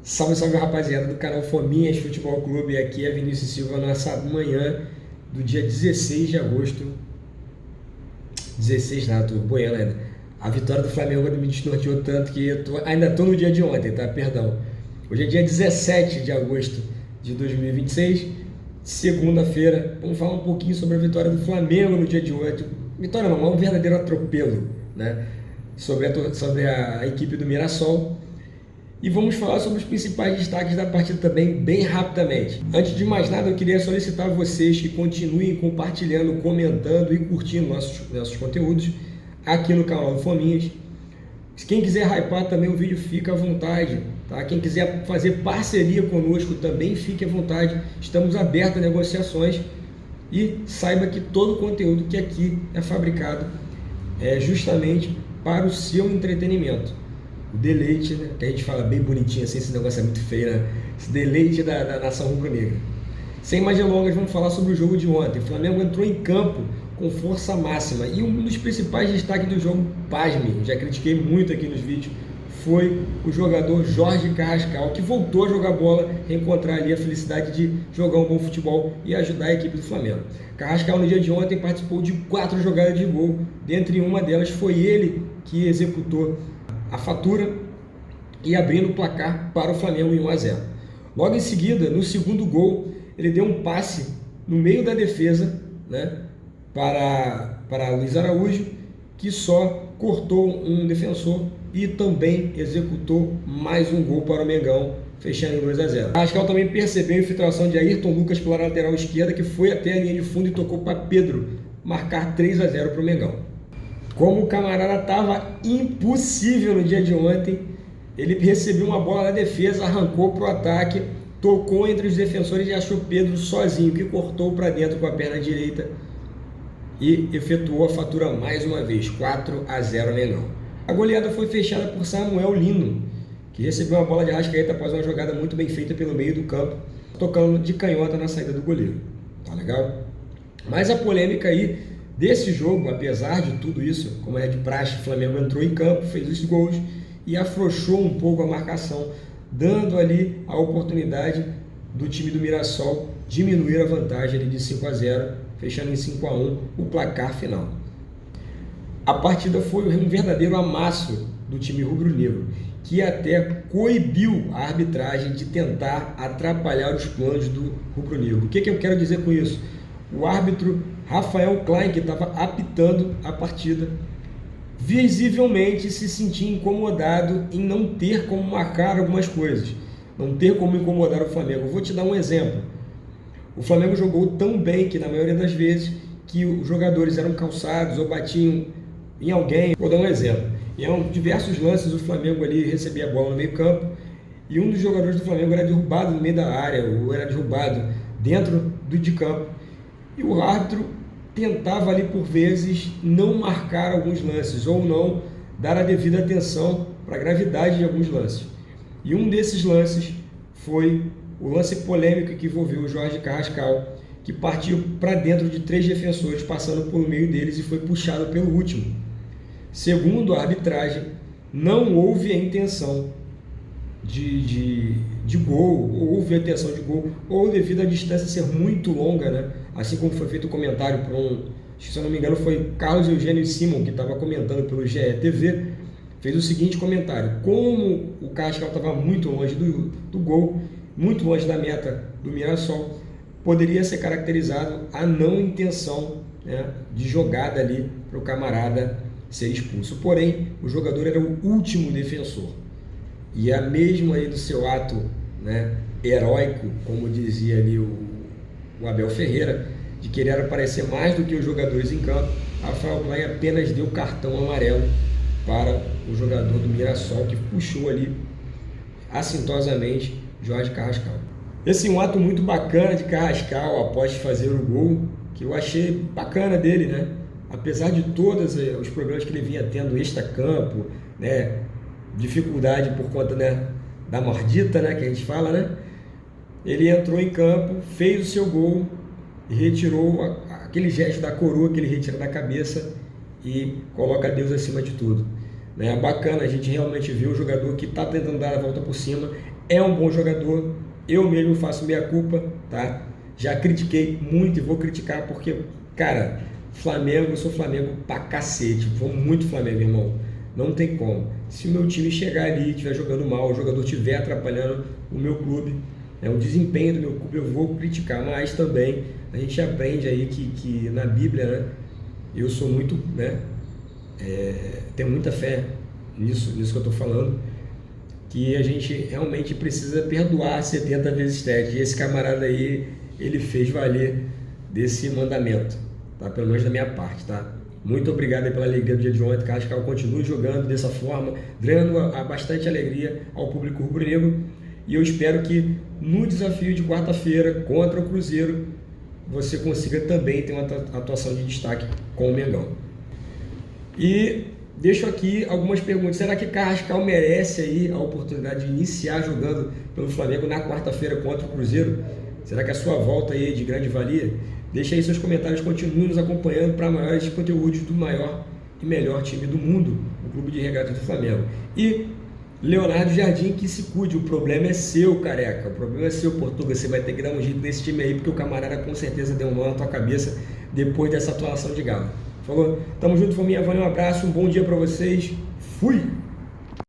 Salve, salve rapaziada do canal Fominhas Futebol Clube, aqui é Vinícius Silva nessa manhã do dia 16 de agosto. 16 nada, tô boiando ainda. A vitória do Flamengo me desnorteou tanto que ainda tô no dia de ontem, tá? Perdão. Hoje é dia 17 de agosto de 2026, segunda-feira. Vamos falar um pouquinho sobre a vitória do Flamengo no dia de hoje. Vitória não, é um verdadeiro atropelo, né? Sobre a equipe do Mirassol. E vamos falar sobre os principais destaques da partida também, bem rapidamente. Antes de mais nada, eu queria solicitar a vocês que continuem compartilhando, comentando e curtindo nossos conteúdos aqui no canal do Fominhas. Quem quiser hypar também o vídeo, fica à vontade, tá? Quem quiser fazer parceria conosco também fique à vontade. Estamos abertos a negociações e saiba que todo o conteúdo que aqui é fabricado é justamente para o seu entretenimento. O deleite, né, que a gente fala bem bonitinho assim, esse negócio é muito feio, né? Esse deleite da nação rubro-negra. Sem mais delongas, vamos falar sobre o jogo de ontem. O Flamengo entrou em campo com força máxima e um dos principais destaques do jogo, pasme, já critiquei muito aqui nos vídeos, foi o jogador Jorge Carrascal, que voltou a jogar bola, reencontrar ali a felicidade de jogar um bom futebol e ajudar a equipe do Flamengo. Carrascal no dia de ontem participou de 4 jogadas de gol, dentre uma delas foi ele que executou a fatura e abrindo o placar para o Flamengo em 1-0. Logo em seguida, no segundo gol, ele deu um passe no meio da defesa, né, para Luiz Araújo, que só cortou um defensor e também executou mais um gol para o Mengão, fechando em 2-0. Carrascal também percebeu a infiltração de Ayrton Lucas pela lateral esquerda, que foi até a linha de fundo e tocou para Pedro marcar 3-0 para o Mengão. Como o camarada estava impossível no dia de ontem, ele recebeu uma bola na defesa, arrancou para o ataque, tocou entre os defensores e achou Pedro sozinho, que cortou para dentro com a perna direita e efetuou a fatura mais uma vez, 4-0 Mengão. A goleada foi fechada por Samuel Lino, que recebeu uma bola de Arrascaeta após uma jogada muito bem feita pelo meio do campo, tocando de canhota na saída do goleiro. Tá legal? Mas a polêmica aí desse jogo, apesar de tudo isso, como é de praxe, o Flamengo entrou em campo, fez os gols e afrouxou um pouco a marcação, dando ali a oportunidade do time do Mirassol diminuir a vantagem ali de 5-0, fechando em 5-1 o placar final. A partida foi um verdadeiro amasso do time rubro-negro, que até coibiu a arbitragem de tentar atrapalhar os planos do rubro-negro. O que eu quero dizer com isso? O árbitro Rafael Klein, que estava apitando a partida, visivelmente se sentia incomodado em não ter como marcar algumas coisas, não ter como incomodar o Flamengo. Eu vou te dar um exemplo. O Flamengo jogou tão bem que, na maioria das vezes, que os jogadores eram calçados ou batiam em alguém. Vou dar um exemplo. Em diversos lances, o Flamengo ali recebia a bola no meio campo e um dos jogadores do Flamengo era derrubado no meio da área ou era derrubado dentro de campo. E o árbitro tentava ali por vezes não marcar alguns lances ou não dar a devida atenção para a gravidade de alguns lances. E um desses lances foi o lance polêmico que envolveu o Jorge Carrascal, que partiu para dentro de 3 defensores, passando por meio deles e foi puxado pelo último. Segundo a arbitragem, não houve a intenção de gol, houve a intenção de gol, ou devido à distância ser muito longa, né? Assim como foi feito o comentário por se eu não me engano foi Carlos Eugênio Simon, que estava comentando pelo GE TV, fez o seguinte comentário: como o Carrascal estava muito longe do gol, muito longe da meta do Mirassol, poderia ser caracterizado a não intenção, né, de jogada ali para o camarada ser expulso. Porém, o jogador era o último defensor. E a mesmo aí do seu ato, né, heróico, como dizia ali o Abel Ferreira, de querer aparecer mais do que os jogadores em campo, Rafael Klein apenas deu cartão amarelo para o jogador do Mirassol, que puxou ali assintosamente Jorge Carrascal. Esse é um ato muito bacana de Carrascal após fazer o gol, que eu achei bacana dele, né? Apesar de todos os problemas que ele vinha tendo extra-campo, né, dificuldade por conta, né, da mordita, né, que a gente fala, né? Ele entrou em campo, fez o seu gol e retirou aquele gesto da coroa que ele retira da cabeça e coloca Deus acima de tudo. É bacana a gente realmente ver o jogador que está tentando dar a volta por cima, é um bom jogador, eu mesmo faço minha culpa, tá? Já critiquei muito e vou criticar porque, cara, Flamengo, eu sou Flamengo pra cacete, vou muito Flamengo, irmão. Não tem como. Se o meu time chegar ali e estiver jogando mal, o jogador estiver atrapalhando o meu clube, o desempenho do meu clube, eu vou criticar, mas também a gente aprende aí que na Bíblia, né, eu sou muito, né, tenho muita fé nisso que eu estou falando, que a gente realmente precisa perdoar 70 vezes 7. E esse camarada aí, ele fez valer desse mandamento, tá? Pelo menos da minha parte, tá? Muito obrigado aí pela alegria do dia de ontem, Carrascal continue jogando dessa forma, dando bastante alegria ao público rubro-negro, e eu espero que no desafio de quarta-feira contra o Cruzeiro você consiga também ter uma atuação de destaque com o Mengão. E deixo aqui algumas perguntas. Será que Carrascal merece aí a oportunidade de iniciar jogando pelo Flamengo na quarta-feira contra o Cruzeiro? Será que a sua volta aí é de grande valia? Deixa aí seus comentários, continue nos acompanhando para maiores conteúdos do maior e melhor time do mundo, o Clube de Regatas do Flamengo. E Leonardo Jardim, que se cuide, o problema é seu, careca, o problema é seu, Portuga, você vai ter que dar um jeito nesse time aí, porque o camarada com certeza deu um nó na tua cabeça depois dessa atuação de galo. Falou? Tamo junto, família, valeu, um abraço, um bom dia para vocês, fui!